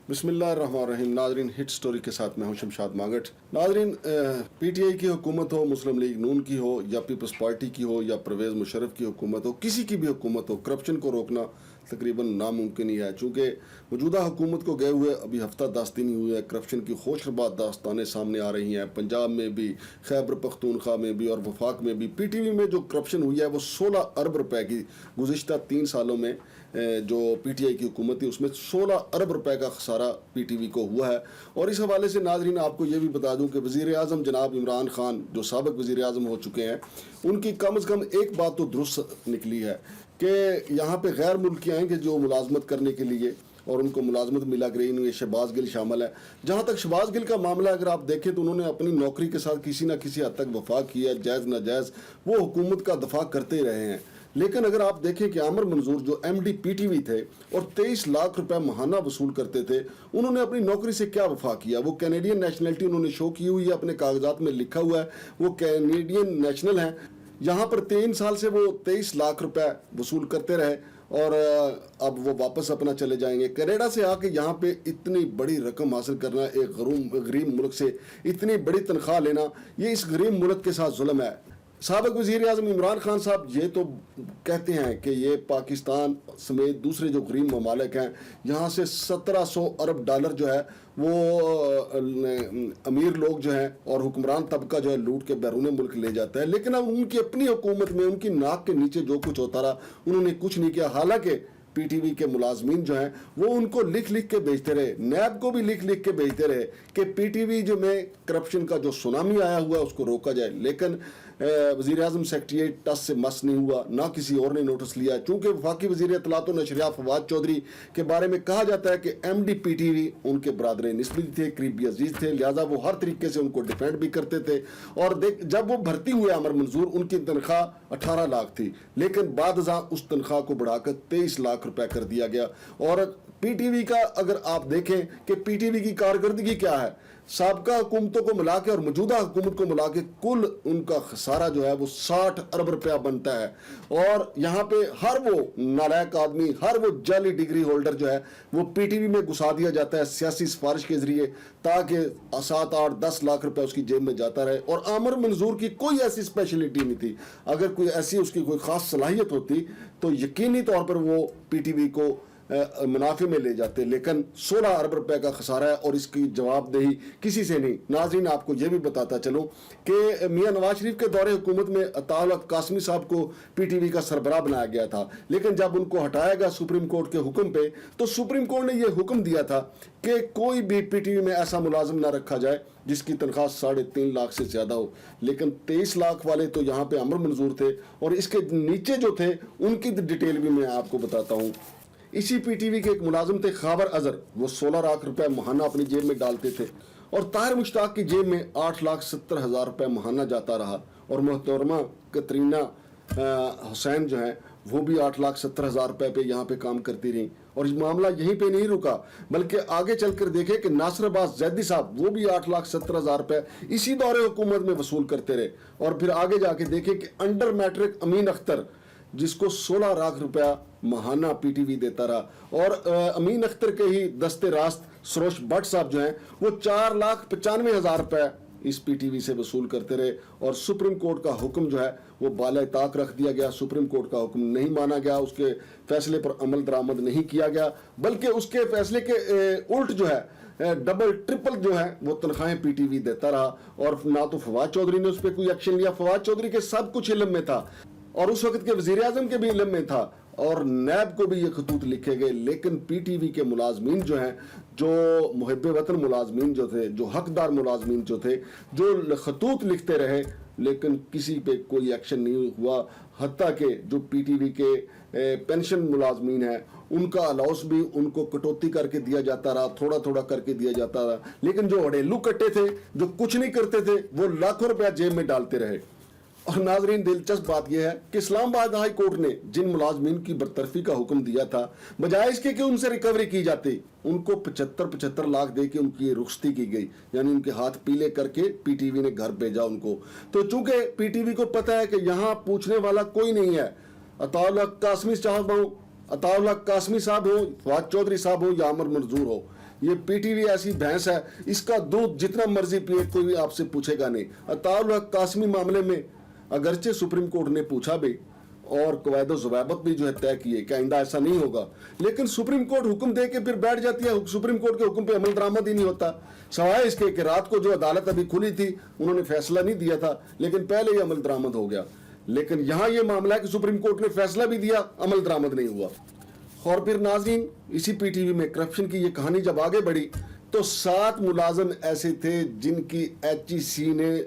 बिस्मिल्लाहिर्रहमानिर्रहीम। नाजरीन, hit story के साथ मैं हूं शमशाद मागट। नाजरीन, पीटीआई की हुकूमत हो, मुस्लिम लीग नून की हो, या पीपल्स पार्टी की हो, या परवेज़ मुशर्रफ की हुकूमत हो, किसी की भी हुकूमत हो, करप्शन को रोकना तकरीबन नामुमकिन ही है। चूँकि मौजूदा हुकूमत को गए हुए अभी हफ्ता 10 दिन ही हुए हैं, करप्शन की खोशरबाद दास्तानें सामने आ रही हैं। पंजाब में भी, खैबर पख्तूनख्वा में भी और वफाक में भी पीटीवी में जो करप्शन हुई है वो 16 अरब रुपए की गुज़िश्ता 3 सालों में जो पीटीआई की हुकूमत थी उसमें 16 अरब रुपए का खसारा पीटीवी को हुआ है। और इस हवाले से नाजरीन आपको ये भी बता दूं कि वज़ीर आज़म जनाब इमरान खान जो साबिक़ वज़ीर आज़म हो चुके हैं, उनकी कम से कम एक बात तो दुरुस्त निकली है कि यहाँ पे गैर मुल्की आएंगे जो मुलाजमत करने के लिए और उनको मुलाजमत मिला गई, इनमें शहबाज गिल शामिल है। जहाँ तक शहबाज गिल का मामला अगर आप देखें तो उन्होंने अपनी नौकरी के साथ किसी न किसी हद तक वफा किया, जायज़ नाजायज़ वो हुकूमत का दफा करते ही रहे हैं। लेकिन अगर आप देखें कि आमिर मंजूर जो एमडी पीटीवी थे और 23 लाख रुपए महाना वसूल करते थे, उन्होंने अपनी नौकरी से क्या वफा किया? वो कैनेडियन नेशनलिटी उन्होंने शो की हुई है, अपने कागजात में लिखा हुआ है वो कैनेडियन नेशनल हैं। यहाँ पर 3 साल से वो 23 लाख रुपए वसूल करते रहे और अब वो वापस अपना चले जाएंगे। कनाडा से आके यहाँ पे इतनी बड़ी रकम हासिल करना, एक गरीब मुल्क से इतनी बड़ी तनख्वाह लेना, ये इस गरीब मुल्क के साथ जुल्म है। साबिक़ वज़ीर आज़म इमरान खान साहब ये तो कहते हैं कि ये पाकिस्तान समेत दूसरे जो गरीब ममालिक हैं यहाँ से 1700 अरब डॉलर जो है वो अमीर लोग जो हैं और हुक्मरान तबका जो है लूट के बैरून मुल्क ले जाता है। लेकिन अब उनकी अपनी हुकूमत में उनकी नाक के नीचे जो कुछ होता रहा उन्होंने कुछ नहीं किया। हालांकि पीटीवी के मुलाजमीन जो हैं वो उनको लिख लिख के भेजते रहे, नैब को भी लिख लिख के भेजते रहे कि पीटीवी जो में करप्शन का जो सुनामी आया हुआ है उसको रोका जाए। लेकिन वज़ीर आज़म सेक्रेटरीट टस से मस नहीं हुआ, ना किसी और ने नोटिस लिया। चूँकि वफाकी वज़ीर इत्तलात व नशरियात फवाद चौधरी के बारे में कहा जाता है कि एमडी पीटीवी उनके बरादर निस्बी थे, करीबी अजीज थे, लिहाजा वो हर तरीके से उनको डिफेंड भी करते थे। और जब वो भर्ती हुए आमिर मंजूर, उनकी तनख्वाह 18 लाख थी, लेकिन बाद उस तनख्वाह को बढ़ाकर 23 लाख रुपए कर दिया गया। और पीटीवी का अगर आप देखें कि पीटीवी की कारकर्दगी क्या है, साबका हुकूमतों को मिला के और मौजूदा हुकूमत को मिला के कुल उनका खसारा जो है वो 60 अरब रुपया बनता है। और यहाँ पे हर वो नालायक आदमी, हर वो जाली डिग्री होल्डर जो है वो पीटीवी में घुसा दिया जाता है सियासी सिफारिश के जरिए, ताकि 7, 8, 10 लाख रुपया उसकी जेब में जाता रहे। और आमिर मंजूर की कोई ऐसी स्पेशलिटी नहीं थी, अगर कोई ऐसी उसकी कोई खास सलाहियत होती तो यकीनी तौर पर वो पीटीवी को मुनाफे में ले जाते। लेकिन 16 अरब रुपए का खसारा है और इसकी जवाबदेही किसी से नहीं। नाज़रीन, आपको यह भी बताता चलूं कि मियां नवाज शरीफ के दौरे हुकूमत में अताउल हक कासमी साहब को पीटीवी का सरबराह बनाया गया था, लेकिन जब उनको हटाया गया सुप्रीम कोर्ट के हुक्म पे, तो सुप्रीम कोर्ट ने यह हुक्म दिया था कि कोई भी पीटीवी में ऐसा मुलाजिम ना रखा जाए जिसकी तनख्वाह 3.5 लाख से ज्यादा हो। लेकिन 23 लाख वाले तो यहाँ पे अमर मंजूर थे और इसके नीचे जो थे उनकी डिटेल भी मैं आपको बताता हूँ। इसी पीटीवी के एक मुलाजिम थे खैबर अजहर, वो 16 लाख रुपए महाना अपनी जेब में डालते थे और ताहिर मुश्ताक की जेब में 8,70,000 रुपए महाना जाता रहा। और मोहतरमा कतरीना हुसैन जो है वो भी 8,70,000 रुपए पे यहाँ पे काम करती रही। और इस मामला यहीं पे नहीं रुका, बल्कि आगे चलकर देखे कि नासिर अब्बास जैदी साहब वो भी 8,70,000 रुपए इसी दौरे हुकूमत में वसूल करते रहे। और फिर आगे जाके देखे कि अंडर मैट्रिक अमीन अख्तर जिसको 16 लाख रुपया महाना पीटीवी देता रहा। और अमीन अख्तर के ही दस्ते रास्त सरोज भट्ट साहब जो हैं वो 4,95,000 रुपए इस पीटीवी से वसूल करते रहे। और सुप्रीम कोर्ट का हुक्म जो है वो बाला ताक रख दिया गया। सुप्रीम कोर्ट का हुक्म नहीं माना गया, उसके फैसले पर अमल दरामद नहीं किया गया, बल्कि उसके फैसले के उल्ट जो है डबल ट्रिपल जो है वो तनख्वाहें पीटीवी देता रहा। और ना तो फवाद चौधरी ने उस पर कोई एक्शन लिया, फवाद चौधरी के सब कुछ इल्म में था और उस वक्त के वजीर आजम के भी इल्म में था और नैब को भी ये खतूत लिखे गए। लेकिन पीटीवी के मुलाजमीन जो हैं, जो मुहिब्बे वतन मुलाजमीन जो थे, जो हकदार मुलाजमीन जो थे, जो खतूत लिखते रहे, लेकिन किसी पे कोई एक्शन नहीं हुआ। हत्ता के जो पीटीवी के पेंशन मुलाजमीन हैं उनका अलाउंस भी उनको कटौती करके दिया जाता रहा, थोड़ा थोड़ा करके दिया जाता रहा। लेकिन जो अड़ेलू कट्टे थे, जो कुछ नहीं करते थे, वो लाखों रुपया जेब में डालते रहे। और नाजरीन, दिलचस्प बात यह है कि इस्लामाबाद हाई कोर्ट ने जिन मुलाजमीन की बरतरफी का हुक्म दिया था, बजाय इसके कि उनसे रिकवरी की जाती, उनको 75 लाख दे के उनकी रुखसती की गई, यानी उनके हाथ पीले करके पीटीवी ने घर भेजा उनको। तो चूंकि पीटीवी को पता है कि यहाँ पूछने वाला कोई नहीं है, अताउल हक कासमी साहब हो, फवाद चौधरी साहब हो या आमिर मंजूर हो, یہ پی ٹی وی ایسی بھینس ہے، اس کا دودھ جتنا مرضی پیے کوئی بھی آپ سے پوچھے گا نہیں۔ اطاع الحق قاسمی معاملے میں اگرچہ سپریم کورٹ نے پوچھا بھی اور قواعد و ضوابط بھی جو ہے طے کیے کہ آئندہ ایسا نہیں ہوگا، لیکن سپریم کورٹ حکم دے کے پھر بیٹھ جاتی ہے، سپریم کورٹ کے حکم پہ عمل درآمد ہی نہیں ہوتا، سوائے اس کے کہ رات کو جو عدالت ابھی کھلی تھی انہوں نے فیصلہ نہیں دیا تھا لیکن پہلے ہی عمل درآمد ہو گیا۔ لیکن یہاں یہ معاملہ ہے کہ سپریم کورٹ نے فیصلہ بھی دیا، عمل درآمد نہیں ہوا۔ اور پھر ناظرین اسی پی ٹی وی میں کرپشن کی یہ کہانی جب آگے بڑھی تو 7 ملازم ایسے تھے جن کی ایچ ای سی نے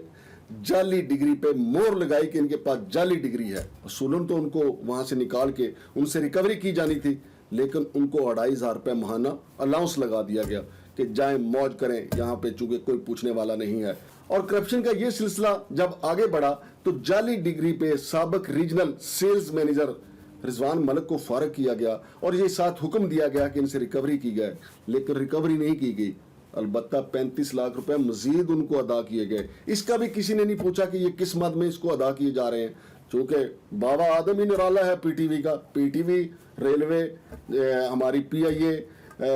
جعلی ڈگری پہ مور لگائی کہ ان کے پاس جعلی ڈگری ہے۔ اصولاً تو ان کو وہاں سے نکال کے ان سے ریکوری کی جانی تھی، لیکن ان کو 2500 روپے ماہانہ الاؤنس لگا دیا گیا کہ جائیں موج کریں یہاں پہ، چونکہ کوئی پوچھنے والا نہیں ہے۔ اور کرپشن کا یہ سلسلہ جب آگے بڑھا تو جعلی ڈگری پہ سابق ریجنل سیلز مینیجر رضوان ملک کو فارغ کیا گیا اور یہ ساتھ حکم دیا گیا کہ ان سے ریکوری کی جائے، لیکن ریکوری نہیں کی گئی، البتہ 35 لاکھ روپے مزید ان کو ادا کیے گئے۔ اس کا بھی کسی نے نہیں پوچھا کہ یہ کس مد میں اس کو ادا کیے جا رہے ہیں، چونکہ بابا آدم ہی نرالا ہے پی ٹی وی کا، پی ٹی وی، ریلوے، ہماری پی آئی اے،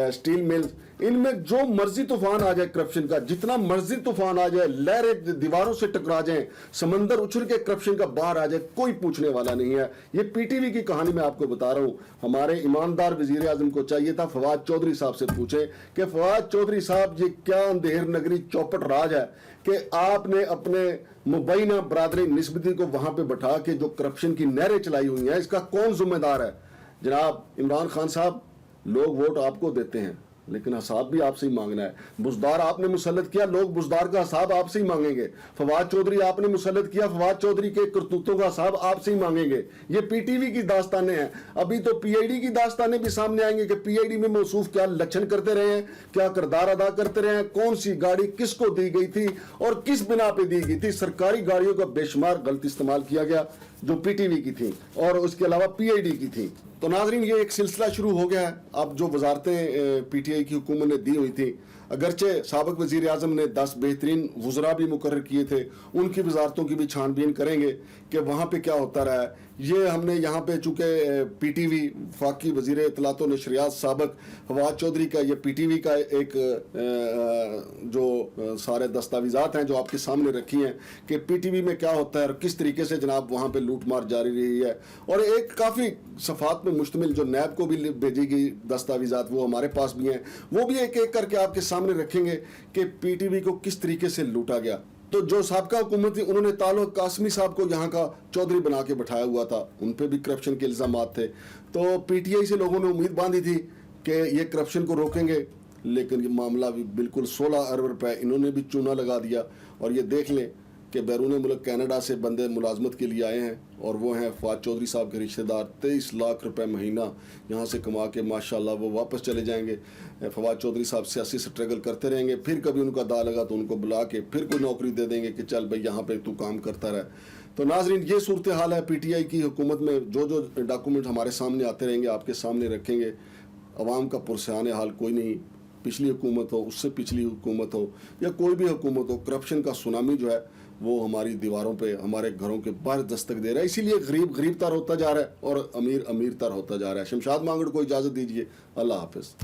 اسٹیل ملز، ان میں جو مرضی طوفان آ جائے کرپشن کا، جتنا مرضی طوفان آ جائے، لہریں دیواروں سے ٹکرا جائیں، سمندر اچھل کے کرپشن کا باہر آ جائے، کوئی پوچھنے والا نہیں ہے۔ یہ پی ٹی وی کی کہانی میں آپ کو بتا رہا ہوں۔ ہمارے ایماندار وزیر اعظم کو چاہیے تھا فواد چودھری صاحب سے پوچھیں کہ فواد چودھری صاحب یہ کیا اندھیر نگری چوپٹ راج ہے کہ آپ نے اپنے مبینہ برادری نسبتی کو وہاں پہ بٹھا کے جو کرپشن کی نہریں چلائی ہوئی ہیں، اس کا کون ذمہ دار ہے؟ جناب عمران خان صاحب، لوگ ووٹ آپ کو دیتے ہیں لیکن حساب بھی آپ سے ہی مانگنا ہے۔ بزدار آپ نے مسلط کیا، لوگ بزدار کا حساب آپ سے ہی مانگیں گے۔ فواد چودھری آپ نے مسلط کیا، فواد چودھری کے کرتوتوں کا حساب آپ سے ہی مانگیں گے۔ یہ پی ٹی وی کی داستانیں ہیں، ابھی تو پی آئی ڈی کی داستانیں بھی سامنے آئیں گے کہ پی آئی ڈی میں موصوف کیا لچھن کرتے رہے ہیں، کیا کردار ادا کرتے رہے ہیں، کون سی گاڑی کس کو دی گئی تھی اور کس بنا پہ دی گئی تھی۔ سرکاری گاڑیوں کا بے شمار غلط استعمال کیا گیا جو پی ٹی وی کی تھی اور اس کے علاوہ پی آئی ڈی کی تھی۔ تو ناظرین یہ ایک سلسلہ شروع ہو گیا ہے۔ اب جو وزارتیں پی ٹی آئی کی حکومت نے دی ہوئی تھیں، اگرچہ سابق وزیر اعظم نے 10 بہترین وزراء بھی مقرر کیے تھے، ان کی وزارتوں کی بھی چھان بین کریں گے کہ وہاں پہ کیا ہوتا رہا ہے۔ یہ ہم نے یہاں پہ چونکہ پی ٹی وی وفاقی وزیر اطلاعات و نشریات سابق فواد چودھری کا یہ پی ٹی وی کا ایک جو سارے دستاویزات ہیں جو آپ کے سامنے رکھی ہیں کہ پی ٹی وی میں کیا ہوتا ہے اور کس طریقے سے جناب وہاں پہ لوٹ مار جاری رہی ہے، اور ایک کافی صفحات میں مشتمل جو نیب کو بھی بھیجی گئی دستاویزات وہ ہمارے پاس بھی ہیں، وہ بھی ایک ایک کر کے آپ کے سامنے رکھیں گے کہ پی ٹی وی کو کس طریقے سے لوٹا گیا۔ تو جو سابقہ حکومت تھی انہوں نے تعلق قاسمی صاحب کو یہاں کا چودھری بنا کے بٹھایا ہوا تھا، ان پہ بھی کرپشن کے الزامات تھے۔ تو پی ٹی آئی سے لوگوں نے امید باندھی تھی کہ یہ کرپشن کو روکیں گے، لیکن یہ معاملہ بھی بالکل 16 ارب روپے انہوں نے بھی چونا لگا دیا۔ اور یہ دیکھ لیں کہ بیرون ملک کینیڈا سے بندے ملازمت کے لیے آئے ہیں اور وہ ہیں فواد چودھری صاحب کے رشتہ دار، 23 لاکھ روپے مہینہ یہاں سے کما کے ماشاءاللہ وہ واپس چلے جائیں گے۔ فواد چودھری صاحب سیاسی سٹرگل کرتے رہیں گے، پھر کبھی ان کا دا لگا تو ان کو بلا کے پھر کوئی نوکری دے دیں گے کہ چل بھائی یہاں پہ تو کام کرتا رہے۔ تو ناظرین یہ صورتحال ہے پی ٹی آئی کی حکومت میں۔ جو ڈاکومنٹ ہمارے سامنے آتے رہیں گے آپ کے سامنے رکھیں گے۔ عوام کا پرسیان حال کوئی نہیں، پچھلی حکومت ہو، اس سے پچھلی حکومت ہو یا کوئی بھی حکومت ہو، کرپشن کا سونامی جو ہے وہ ہماری دیواروں پہ، ہمارے گھروں کے باہر دستک دے رہا ہے۔ اسی لیے غریب غریب تر ہوتا جا رہا ہے اور امیر امیر تر ہوتا جا رہا ہے۔ شمشاد مانگڑ کو اجازت دیجیے، اللہ حافظ۔